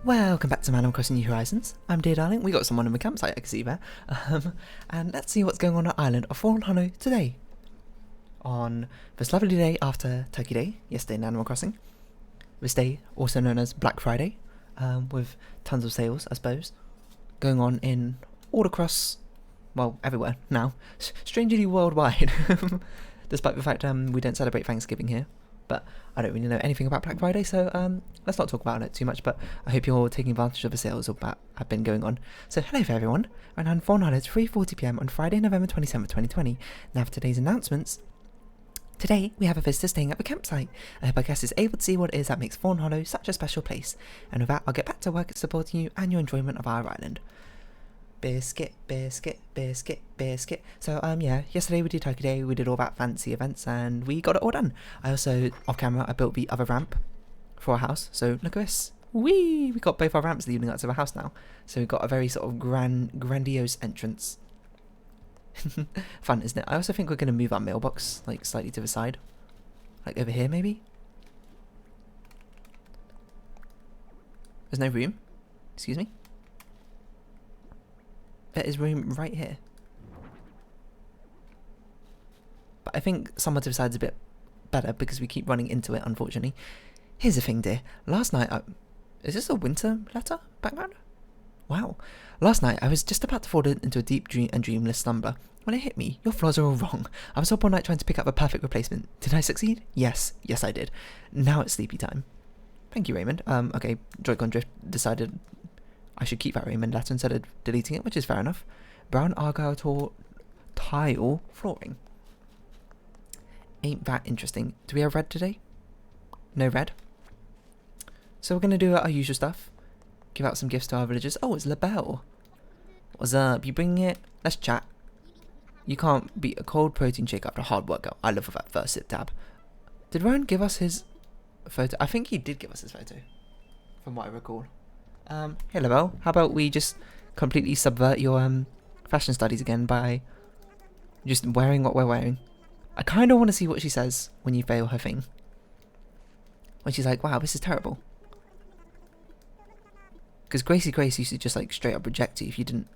Welcome back to Animal Crossing New Horizons. I'm Dear Darling. We got someone in the campsite, I can see there. And let's see what's going on our island of Fawnhollow today. On this lovely day after Turkey Day, yesterday in Animal Crossing. This day, also known as Black Friday, with tons of sales, I suppose, going on in all across, well, everywhere now. Strangely worldwide, despite the fact we don't celebrate Thanksgiving here. But I don't really know anything about Black Friday, so let's not talk about it too much, but I hope you're taking advantage of the sales that have been going on. So hello there everyone, and on Fawnhallow, it's 3:40pm on Friday, November 27th, 2020. Now for today's announcements. Today, we have a visitor staying at the campsite. I hope our guest is able to see what it is that makes Fawnhollow such a special place. And with that, I'll get back to work at supporting you and your enjoyment of our island. Biscuit. So, yeah, yesterday we did Turkey Day, we did all that fancy events, and we got it all done. I also, off camera, I built the other ramp for our house, so look at this. Whee! We got both our ramps leading up to the house now. So we've got a very sort of grandiose entrance. Fun, isn't it? I also think we're going to move our mailbox, like, slightly to the side. Like, over here, maybe? There's no room? Excuse me? There is room right here. But I think somewhere to the side is a bit better because we keep running into it, unfortunately. Here's the thing, dear. Last night, is this a winter letter background? Wow. Last night, I was just about to fall into a deep and dreamless slumber. When it hit me, your flaws are all wrong. I was up all night trying to pick up a perfect replacement. Did I succeed? Yes I did. Now it's sleepy time. Thank you, Raymond. Okay, Joy-Con Drift decided I should keep that Raymond letter instead of deleting it, which is fair enough. Brown argyle tile flooring. Ain't that interesting. Do we have red today? No red. So we're going to do our usual stuff. Give out some gifts to our villagers. Oh, it's LaBelle. What's up? You bringing it? Let's chat. You can't beat a cold protein shake after a hard workout. I love that first sip tab. Did Rowan give us his photo? I think he did give us his photo, from what I recall. Hey LaBelle, how about we just completely subvert your fashion studies again by just wearing what we're wearing? I kind of want to see what she says when you fail her thing. When she's like, wow, this is terrible. Because Gracie Grace used to just like straight up reject you if you didn't.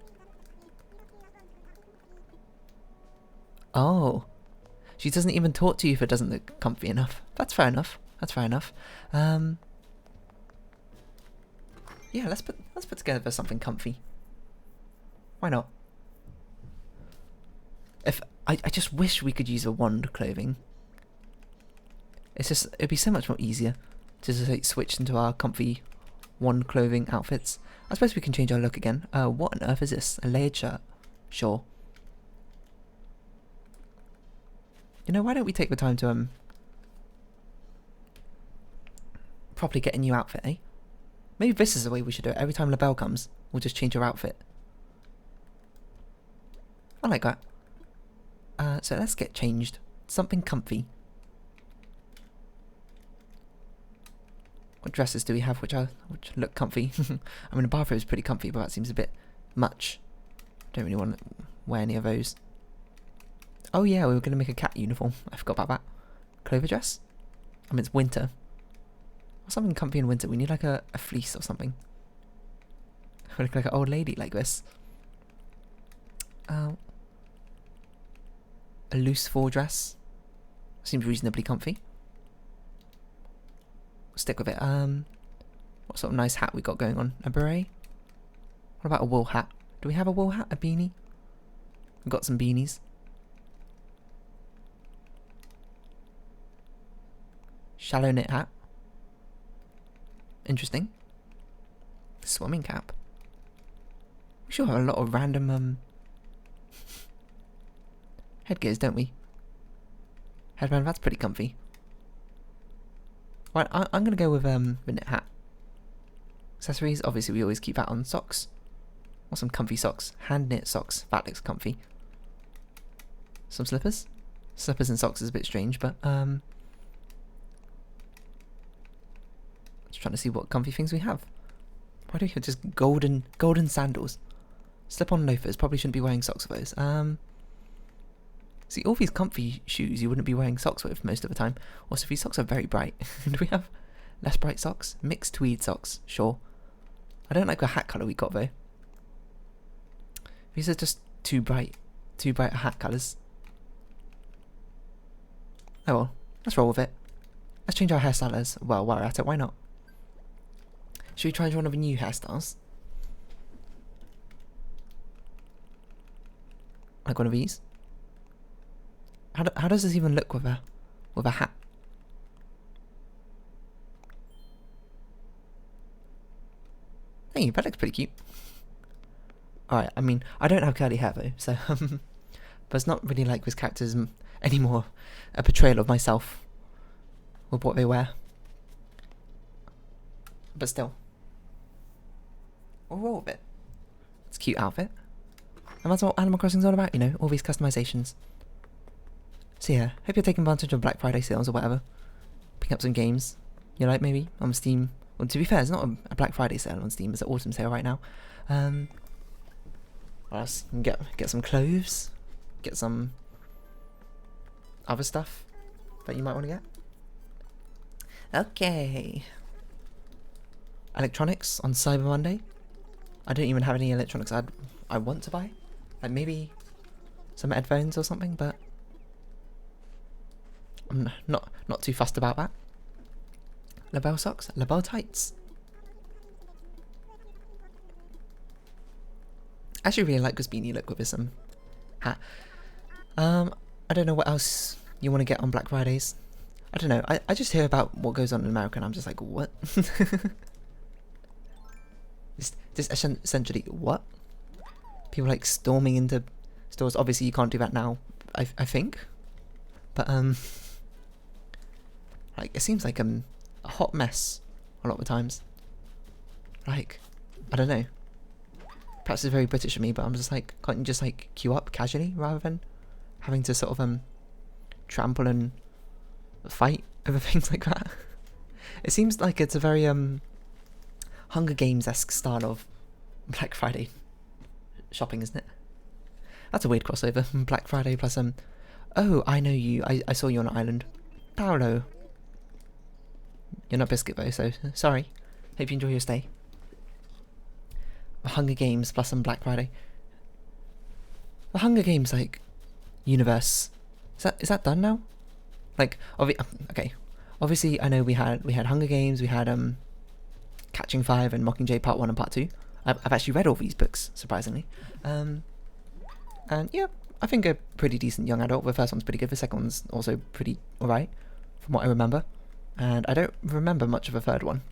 Oh. She doesn't even talk to you if it doesn't look comfy enough. That's fair enough. Yeah, let's put together something comfy. Why not? If I just wish we could use a wand clothing. It'd be so much more easier to just like switch into our comfy wand clothing outfits. I suppose we can change our look again. What on earth is this? A layered shirt? Sure. You know, why don't we take the time to properly get a new outfit, eh? Maybe this is the way we should do it. Every time LaBelle comes, we'll just change her outfit. I like that. So let's get changed. Something comfy. What dresses do we have which look comfy? I mean, the bathrobe is pretty comfy, but that seems a bit much. Don't really want to wear any of those. Oh yeah, we were going to make a cat uniform. I forgot about that. Clover dress? I mean, it's winter. Something comfy in winter. We need like a fleece or something. We look like an old lady like this. A loose fall dress. Seems reasonably comfy. Stick with it. What sort of nice hat we got going on? A beret? What about a wool hat? Do we have a wool hat? A beanie? We've got some beanies. Shallow knit hat. Interesting. Swimming cap. We sure have a lot of random headgears, don't we? Headband, that's pretty comfy. Right, I'm gonna go with the knit hat. Accessories, obviously we always keep that on. Socks. Or some comfy socks. Hand knit socks. That looks comfy. Some slippers. Slippers and socks is a bit strange, but just trying to see what comfy things we have. Why don't you have just golden sandals? Slip-on loafers. Probably shouldn't be wearing socks with those. See, all these comfy shoes you wouldn't be wearing socks with most of the time. Also, these socks are very bright. Do we have less bright socks? Mixed tweed socks, sure. I don't like the hat colour we got though. These are just too bright hat colours. Oh well, let's roll with it. Let's change our hairstyle as well while we're at it, why not? Should we try one of the new hairstyles? Like one of these? How does this even look with a hat? Hey, that looks pretty cute. Alright, I mean, I don't have curly hair though, so but it's not really like this character's anymore a portrayal of myself with what they wear. But still. We'll roll with it. It's a cute outfit. And that's what Animal Crossing's all about, you know, all these customizations. So yeah, hope you're taking advantage of Black Friday sales or whatever. Picking up some games you like maybe on Steam. Well, to be fair, it's not a Black Friday sale on Steam, it's an autumn sale right now. What else? You can get some clothes, get some other stuff that you might want to get. Okay. Electronics on Cyber Monday. I don't even have any electronics I want to buy. Like maybe some headphones or something, but I'm not too fussed about that. Label socks, label tights. I actually really like this beanie look with this hat. I don't know what else you want to get on Black Fridays. I don't know. I just hear about what goes on in America and I'm just like, what? This essentially what? People like storming into stores. Obviously you can't do that now, I think. But like it seems like a hot mess a lot of the times. Like, I don't know. Perhaps it's very British of me, but I'm just like, can't you just like queue up casually rather than having to sort of trample and fight over things like that? It seems like it's a very Hunger Games-esque style of Black Friday shopping, isn't it? That's a weird crossover. Black Friday plus oh, I know you. I saw you on an island. Paolo. You're not Biscuit though, so sorry. Hope you enjoy your stay. Hunger Games plus some Black Friday. The Hunger Games like universe. Is that done now? Like okay. Obviously I know we had Hunger Games, we had Catching Fire and Mockingjay Part 1 and Part 2. I've actually read all these books, surprisingly. And yeah, I think a pretty decent young adult. The first one's pretty good, the second one's also pretty alright, from what I remember. And I don't remember much of a third one.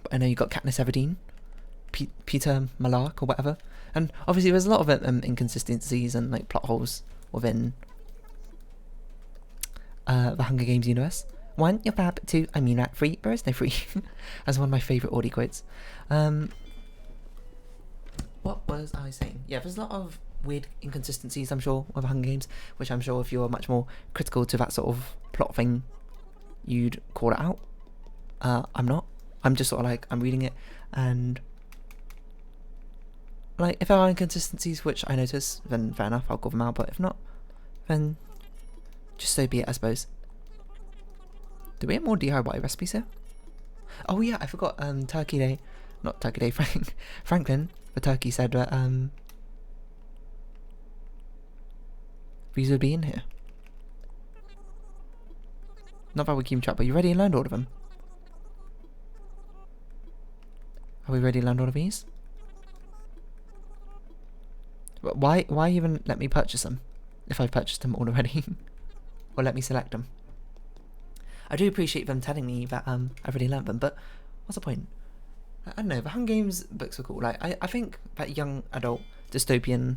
But I know you got Katniss Everdeen, Peter Malark or whatever. And obviously there's a lot of inconsistencies and like plot holes within the Hunger Games universe. 1, you're fab. 2, I mean that. 3, there is no free. As one of my favourite Audi quotes. What was I saying? Yeah, there's a lot of weird inconsistencies, I'm sure, with Hunger Games, which I'm sure if you're much more critical to that sort of plot thing, you'd call it out. I'm not. I'm just sort of like, I'm reading it, and like, if there are inconsistencies which I notice, then fair enough, I'll call them out, but if not, then just so be it, I suppose. Do we have more DIY recipes here? Oh yeah, I forgot, Turkey Day, not Turkey Day, Franklin, the turkey said that, these would be in here. Not that we keep track, but you ready to learn all of them? Are we ready to learn all of these? Why even let me purchase them, if I've purchased them already? Or let me select them? I do appreciate them telling me that I've already learned them, but what's the point? I don't know, the Hunger Games books are cool. Like, I think that young adult dystopian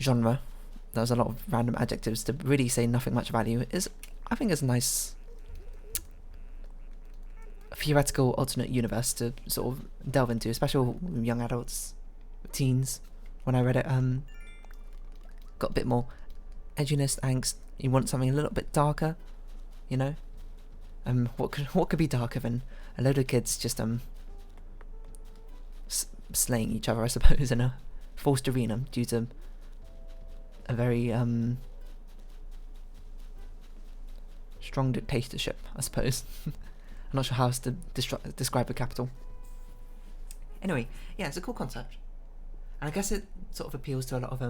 genre, there's a lot of random adjectives to really say nothing much value, I think it's a nice theoretical alternate universe to sort of delve into, especially with young adults, teens. When I read it, got a bit more edginess, angst. You want something a little bit darker, you know? What could be darker than a load of kids just slaying each other, I suppose, in a forced arena due to a very strong dictatorship, I suppose. I'm not sure how else to describe the capital. Anyway, yeah, it's a cool concept. And I guess it sort of appeals to a lot of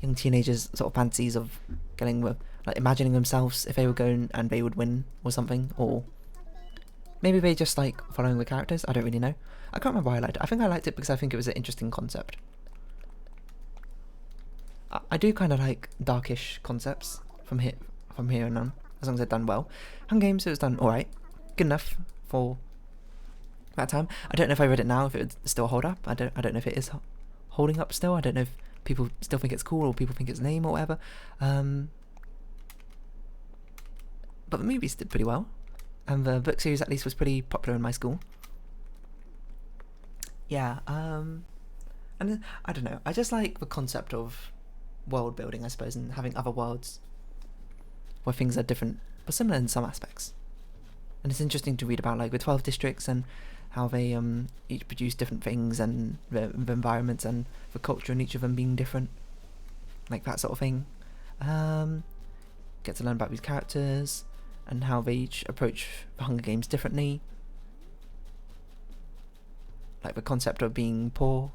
young teenagers' sort of fantasies of getting like imagining themselves if they were going and they would win or something, or maybe they just like following the characters. I don't really know. I can't remember why I liked it. I think I liked it because I think it was an interesting concept. I do kind of like darkish concepts from here on, as long as they're done well. Hunger Games, it was done alright, good enough for that time. I don't know if I read it now if it would still hold up. I don't know if it is holding up still. I don't know if people still think it's cool or people think it's lame or whatever. But the movies did pretty well, and the book series at least was pretty popular in my school. Yeah, and I don't know. I just like the concept of world building, I suppose, and having other worlds where things are different but similar in some aspects. And it's interesting to read about like the 12 districts and how they each produce different things, and the environments and the culture in each of them being different, like that sort of thing. Get to learn about these characters and how they each approach the Hunger Games differently, like the concept of being poor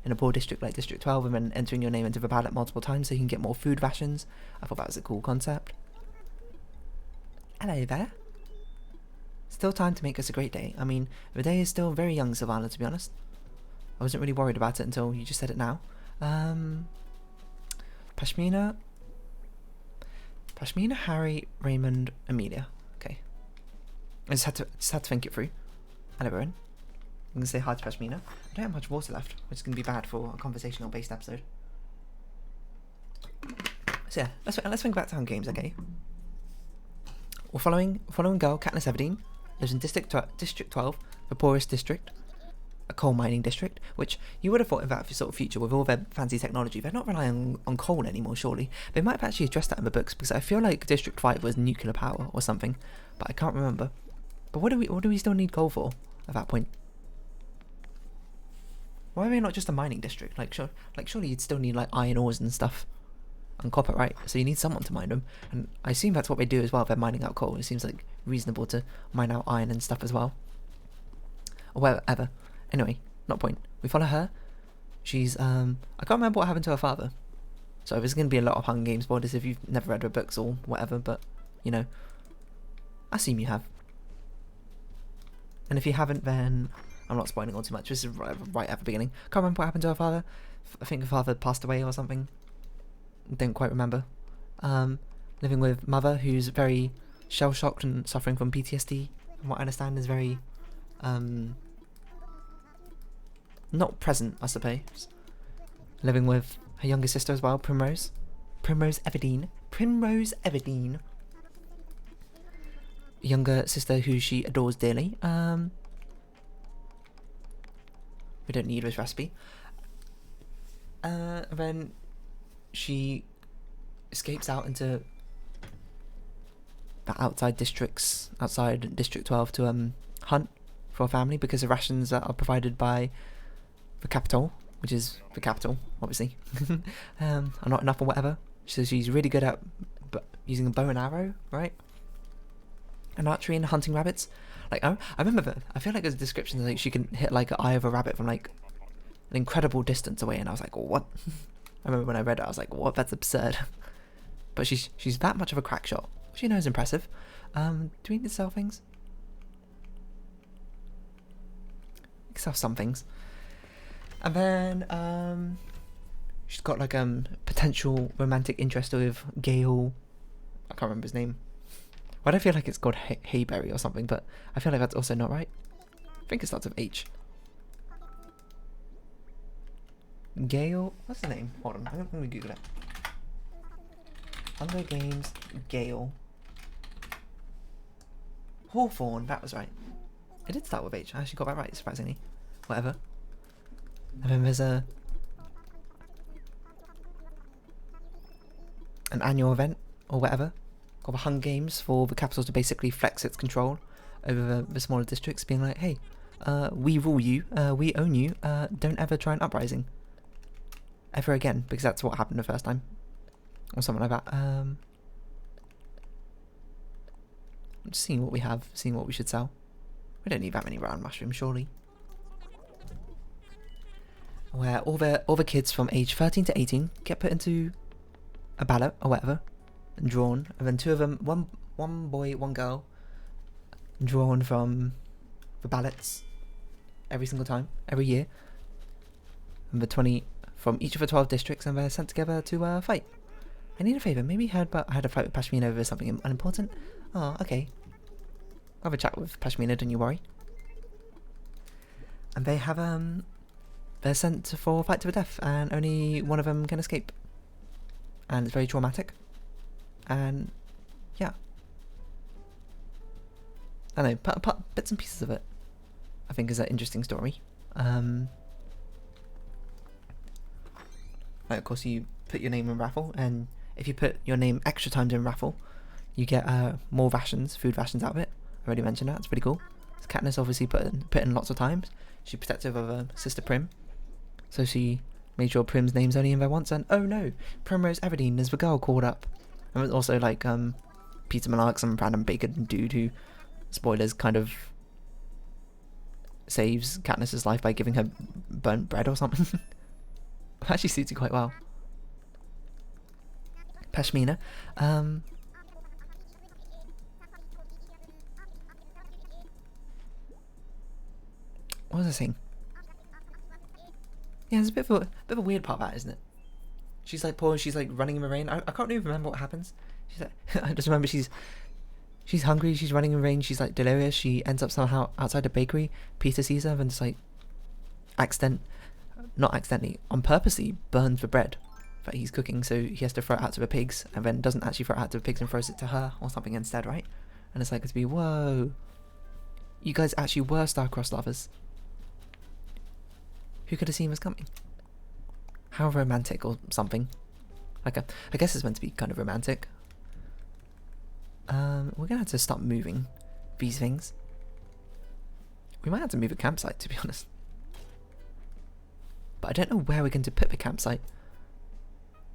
in a poor district like District 12 and then entering your name into the ballot multiple times so you can get more food rations. I thought that was a cool concept. Hello there. Still time to make us a great day. I mean, the day is still very young, Savannah, to be honest. I wasn't really worried about it until you just said it now. Pashmina, Harry, Raymond, Amelia. Okay. I just had to think it through. Hello, everyone. I'm going to say hi to Pashmina. I don't have much water left, which is going to be bad for a conversational based episode. So yeah, let's think back to Hunger Games, okay? We're following girl, Katniss Everdeen, lives in District 12, the poorest district, a coal mining district, which you would have thought of that sort of future with all their fancy technology. They're not relying on coal anymore, surely. They might have actually addressed that in the books, because I feel like District 5 was nuclear power or something, but I can't remember. But what do we still need coal for at that point? Why are they not just a mining district? Surely you'd still need like iron ores and stuff, and copper, right? So you need someone to mine them, and I assume that's what they do as well. If they're mining out coal, it seems like reasonable to mine out iron and stuff as well, or whatever. Anyway, not point. We follow her. She's I can't remember what happened to her father, so there's going to be a lot of Hunger Games spoilers if you've never read her books or whatever. But you know, I assume you have, and if you haven't, then I'm not spoiling all too much. This is right at the beginning. Can't remember what happened to her father. I think her father passed away or something. Don't quite remember. Living with mother, who's very shell-shocked and suffering from PTSD. From what I understand, is very not present, I suppose. Living with her younger sister as well, Primrose Everdeen. Younger sister who she adores dearly. We don't need this recipe. Then she escapes out into the outside District 12 to hunt for a family, because the rations that are provided by the capital, which is the capital, obviously, are not enough or whatever. So she's really good at using a bow and arrow, right? And archery and hunting rabbits. Like, I remember I feel like there's a description that like, she can hit like an eye of a rabbit from like an incredible distance away, and I was like, what? I remember when I read it, I was like, what? That's absurd. But she's that much of a crack shot, which you know is impressive. Do we need to sell things? We can sell some things. And then she's got like potential romantic interest with Gale. I can't remember his name. Why do I feel like it's called Hayberry or something, but I feel like that's also not right. I think it starts with H. Gale? What's the name? Hold on, I'm going to Google it. Hunger Games, Gale. Hawthorne, that was right. It did start with H. I actually got that right, surprisingly. Whatever. And then there's an annual event, or whatever, called the Hunger Games, for the capital to basically flex its control over the smaller districts, being like, hey, we rule you, we own you, don't ever try an uprising. Ever again, because that's what happened the first time. Or something like that. I'm just seeing what we have, seeing what we should sell. We don't need that many round mushrooms, surely. where all the kids from age 13 to 18 get put into a ballot or whatever, and drawn, and then two of them, one boy, one girl, drawn from the ballots every single time, every year, and the 20 from each of the 12 districts, and they're sent together to fight. I need a favour. Maybe you heard about I had a fight with Pashmina over something unimportant. Oh, okay. I'll have a chat with Pashmina, don't you worry. And they have they're sent for a fight to the death, and only one of them can escape. And it's very traumatic. And yeah, I don't know, bits and pieces of it I think is an interesting story. Like, of course, you put your name in raffle, and if you put your name extra times in raffle, you get more rations, food rations out of it. I already mentioned that. It's pretty cool. So Katniss obviously put in lots of times. She's protective of her sister Prim, so she made sure Prim's name's only in there once. And oh no, Primrose Everdeen is the girl called up. And there's also like Peter Malark, some random bacon dude who, spoilers, kind of saves Katniss's life by giving her burnt bread or something. Actually suits you quite well. Pashmina. What was I saying? Yeah, there's a bit of a weird part of that, isn't it? She's like poor, she's like running in the rain. I can't even remember what happens. She's like, I just remember she's hungry, she's running in the rain, she's like delirious, she ends up somehow outside a bakery. Peter sees her and just like not accidentally, on purposely burns the bread that he's cooking, so he has to throw it out to the pigs, and then doesn't actually throw it out to the pigs and throws it to her or something instead, right? And it's like to be, whoa, you guys actually were star-crossed lovers. Who could have seen this coming? How romantic or something. Like I guess it's meant to be kind of romantic. We're gonna have to start moving these things. We might have to move a campsite, to be honest. But I don't know where we're going to put the campsite.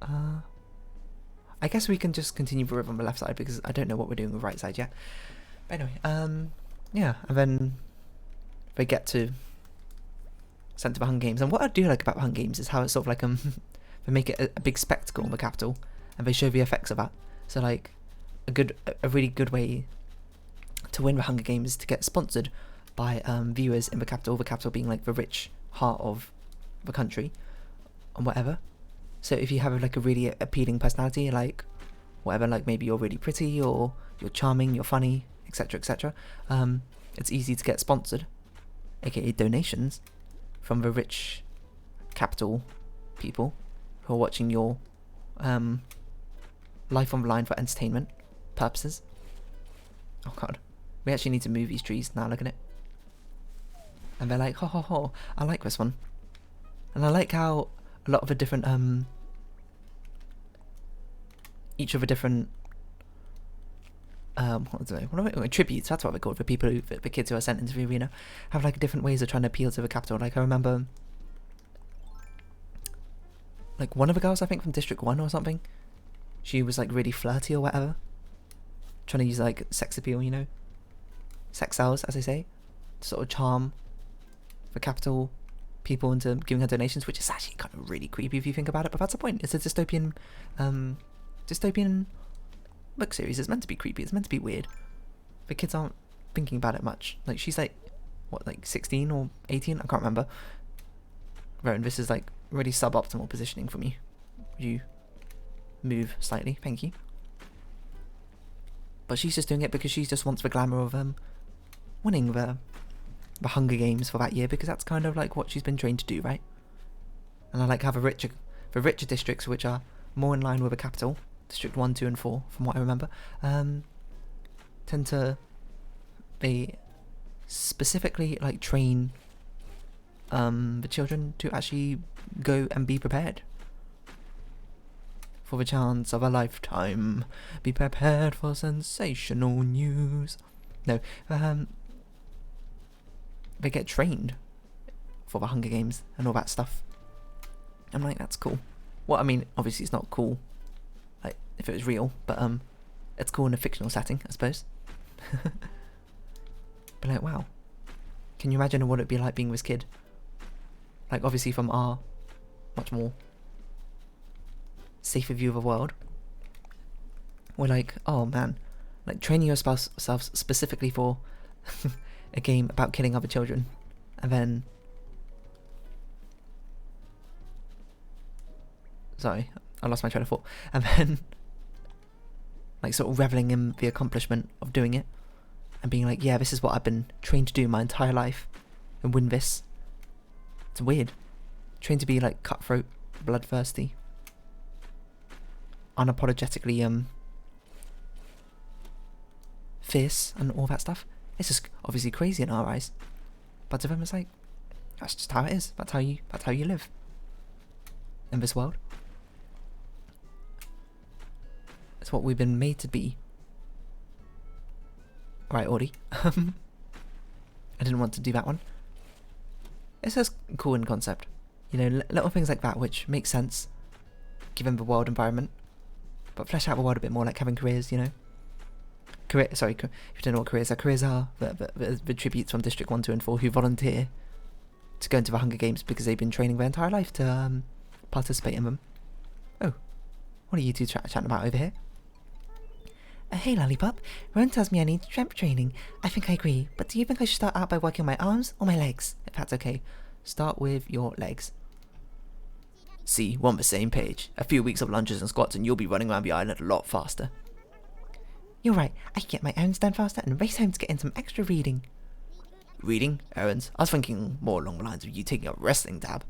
I guess we can just continue the river on the left side, because I don't know what we're doing with the right side yet. But anyway, yeah, and then they get to sent to the Hunger Games. And what I do like about the Hunger Games is how it's sort of like they make it a big spectacle in the capital, and they show the effects of that. So like a really good way to win the Hunger Games is to get sponsored by viewers in the capital being like the rich heart of the country and whatever. So if you have like a really appealing personality, like whatever, like maybe you're really pretty or you're charming, you're funny, etc, etc, it's easy to get sponsored, aka donations, from the rich capital people who are watching your life on the line for entertainment purposes. Oh god, we actually need to move these trees now, look at it. And they're like, ho ho ho, I like this one. And I like how a lot of the different each of the different tributes, that's what they're called, for people who, for kids who are sent into the arena, have like different ways of trying to appeal to the capital. Like I remember like one of the girls, I think from District 1 or something, she was like really flirty or whatever, trying to use like sex appeal, you know, sex sells, as they say, to sort of charm the capital people into giving her donations, which is actually kind of really creepy if you think about it, but that's the point. It's a dystopian book series. It's meant to be creepy, it's meant to be weird. The kids aren't thinking about it much. Like she's like, what, like 16 or 18? I can't remember. Rowan, this is like really suboptimal positioning for me. You move slightly, thank you. But she's just doing it because she just wants the glamour of winning the Hunger Games for that year, because that's kind of like what she's been trained to do, right? And I like how the richer districts, which are more in line with the capital, District 1, 2 and 4 from what I remember, tend to, they specifically like train the children to actually go and be prepared for the chance of a lifetime. Be prepared for sensational news. No, they get trained for the Hunger Games and all that stuff. I'm like, that's cool. Well, I mean, obviously it's not cool like if it was real, but it's cool in a fictional setting, I suppose. But like, wow, can you imagine what it'd be like being this kid? Like obviously from our much more safer view of the world. We're like, oh man, like training yourself specifically for a game about killing other children, and then, sorry, I lost my train of thought, and then like sort of reveling in the accomplishment of doing it, and being like, yeah, this is what I've been trained to do my entire life, and win this. It's weird. Trained to be like cutthroat, bloodthirsty, unapologetically fierce and all that stuff. It's just obviously crazy in our eyes, but to them it's like, that's just how it is. That's how you live in this world. It's what we've been made to be. Right, Audie. I didn't want to do that one. It's just cool in concept. You know, little things like that which make sense given the world environment, but flesh out the world a bit more, like having careers, you know. If you don't know what careers are, the tributes from District 1, 2 and 4 who volunteer to go into the Hunger Games because they've been training their entire life to participate in them. Oh, what are you two chatting about over here? Hey Lollipop, Ron tells me I need strength training. I think I agree, but do you think I should start out by working my arms or my legs? If that's okay, start with your legs. See, we're on the same page. A few weeks of lunges and squats and you'll be running around the island a lot faster. You're right, I can get my errands done faster and race home to get in some extra reading. Reading? Errands? I was thinking more along the lines of you taking a wrestling tab.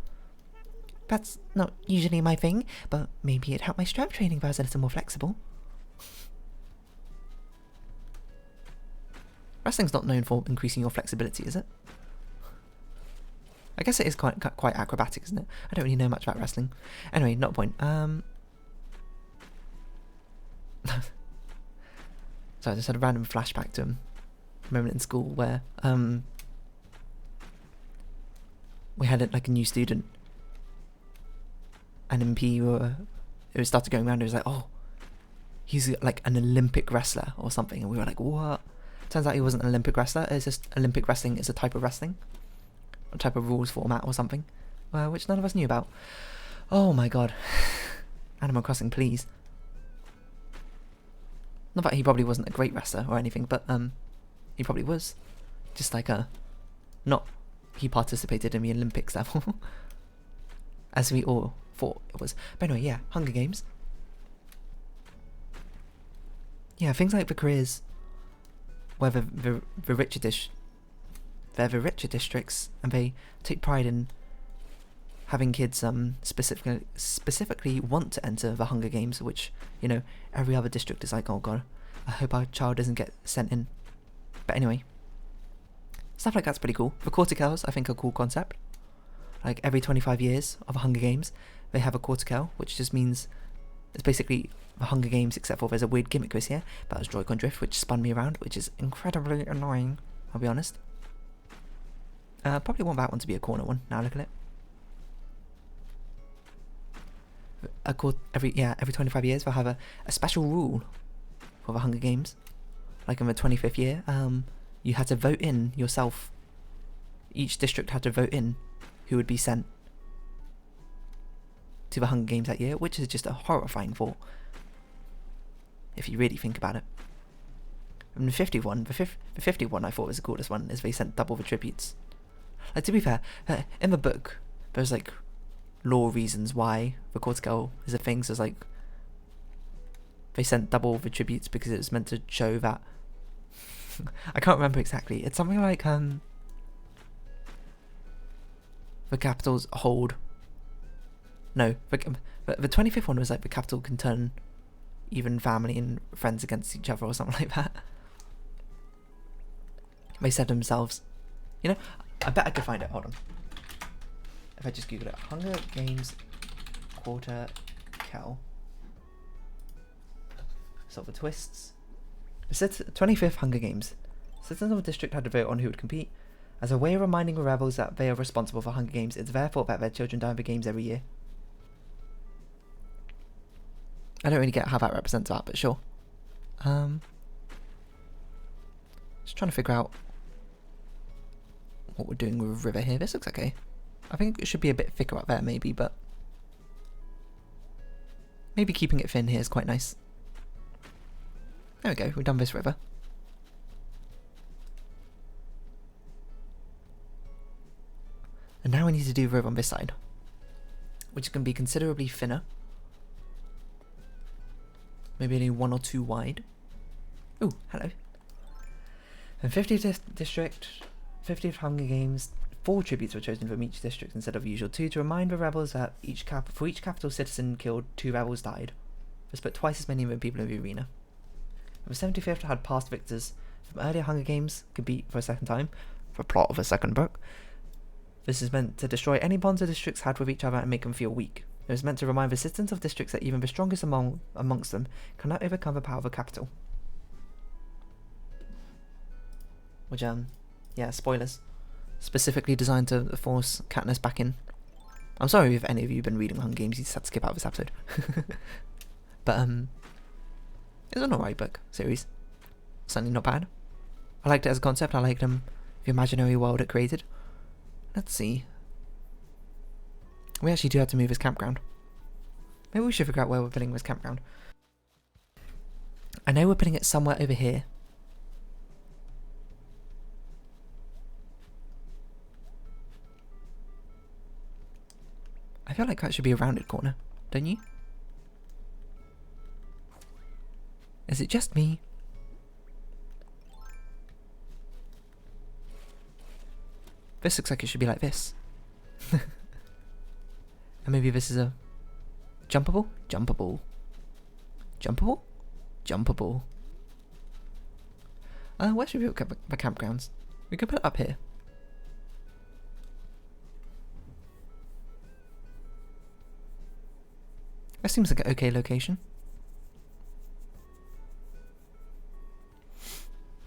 That's not usually my thing, but maybe it'd help my strength training if I was a little more flexible. Wrestling's not known for increasing your flexibility, is it? I guess it is quite acrobatic, isn't it? I don't really know much about wrestling. Anyway, not a point. So I just had a random flashback to a moment in school where we had like a new student, an MP who started going around. It was like, oh, he's like an Olympic wrestler or something, and we were like, what? Turns out he wasn't an Olympic wrestler. It's just Olympic wrestling is a type of wrestling, a type of rules format or something, which none of us knew about. Oh my god. Animal Crossing, please. Not that he probably wasn't a great wrestler or anything, but he probably was. Just like not he participated in the Olympics level, as we all thought it was. But anyway, yeah, Hunger Games. Yeah, things like the careers where the richer they're the richer districts, and they take pride in having kids specifically want to enter the Hunger Games, which, you know, every other district is like, oh god, I hope our child doesn't get sent in. But anyway, stuff like that's pretty cool. The Corticals, I think, are a cool concept. Like every 25 years of Hunger Games, they have a Cortical, which just means it's basically the Hunger Games, except for there's a weird gimmick this year. That was Joy-Con Drift, which spun me around, which is incredibly annoying, I'll be honest. Probably want that one to be a corner one, now look at it. Every 25 years they'll have a special rule for the Hunger Games. Like in the 25th year, you had to vote in yourself. Each district had to vote in who would be sent to the Hunger Games that year, which is just a horrifying thought if you really think about it. And the 51 I thought was the coolest one, is they sent double the tributes. Like, to be fair, in the book there's like law reasons why the Cortical is a thing, so it's like they sent double the tributes because it was meant to show that I can't remember exactly, it's something like the capitals hold, no, the 25th one was like the capital can turn even family and friends against each other or something like that. They said themselves, you know, I bet I could find it, hold on. If I just Google it, Hunger Games Cortical. So the twists. It said 25th Hunger Games. Citizens of the district had to vote on who would compete. As a way of reminding the rebels that they are responsible for Hunger Games, it's their fault that their children die in the games every year. I don't really get how that represents that, but sure. Just trying to figure out what we're doing with River here. This looks okay. I think it should be a bit thicker up there maybe, but maybe keeping it thin here is quite nice. There we go, we've done this river. And now we need to do the river on this side, which is going to be considerably thinner. Maybe only 1 or 2 wide. Ooh, hello. And 50th district, 50th Hunger Games, 4 tributes were chosen from each district instead of usual 2 to remind the rebels that for each capital citizen killed, 2 rebels died. This put twice as many people in the arena. And the 75th had past victors from earlier Hunger Games compete for a second time, for a plot of a second book. This is meant to destroy any bonds the districts had with each other and make them feel weak. It was meant to remind the citizens of districts that even the strongest amongst them cannot overcome the power of a capital. Which, yeah, spoilers. Specifically designed to force Katniss back in. I'm sorry if any of you have been reading Hunger Games, you just had to skip out of this episode. But, it's an alright book, series. Certainly not bad. I liked it as a concept, I liked the imaginary world it created. Let's see. We actually do have to move this campground. Maybe we should figure out where we're putting this campground. I know we're putting it somewhere over here. I feel like that should be a rounded corner, don't you? Is it just me? This looks like it should be like this. And maybe this is a jumpable? Jumpable. Jumpable? Jumpable. Where should we put the campgrounds? We could put it up here. That seems like an okay location.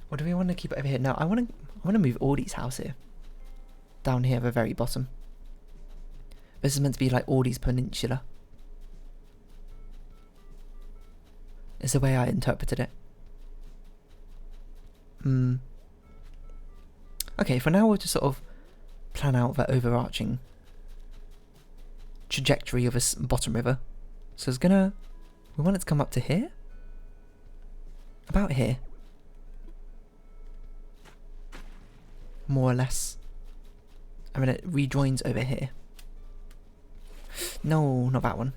Or do we want to keep it over here? No, I want to move Audie's house here. Down here at the very bottom. This is meant to be like Audie's Peninsula. Is the way I interpreted it. Okay, for now we'll just sort of plan out the overarching trajectory of this bottom river. So we want it to come up to here? About here. More or less. And then it rejoins over here. No, not that one.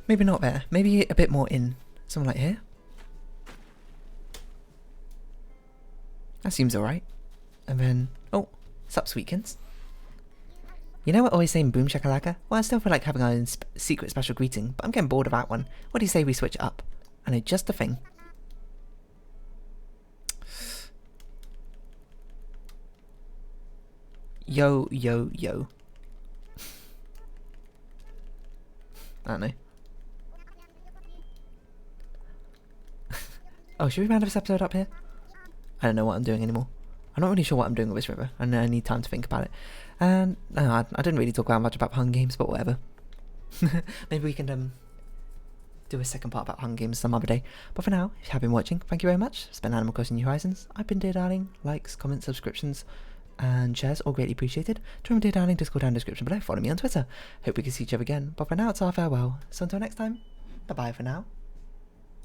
Maybe not there. Maybe a bit more in. Something like here. That seems alright. And then... Oh, sup, sweetkins. You know what always saying boom shakalaka? Well, I still feel like having our own secret special greeting, but I'm getting bored of that one. What do you say we switch it up? I know just the thing. Yo, yo, yo. I don't know. Oh, should we round this episode up here? I don't know what I'm doing anymore. I'm not really sure what I'm doing with this river, and I need time to think about it. And no, I didn't really talk much about Hunger Games, but whatever. Maybe we can do a second part about Hunger Games some other day. But for now, if you have been watching, thank you very much. It's been Animal Crossing New Horizons. I've been Dear Darling. Likes, comments, subscriptions, and shares all greatly appreciated. Join Dear Darling, Discord down in the description below. Follow me on Twitter. Hope we can see each other again. But for now, it's our farewell. So until next time, bye bye for now.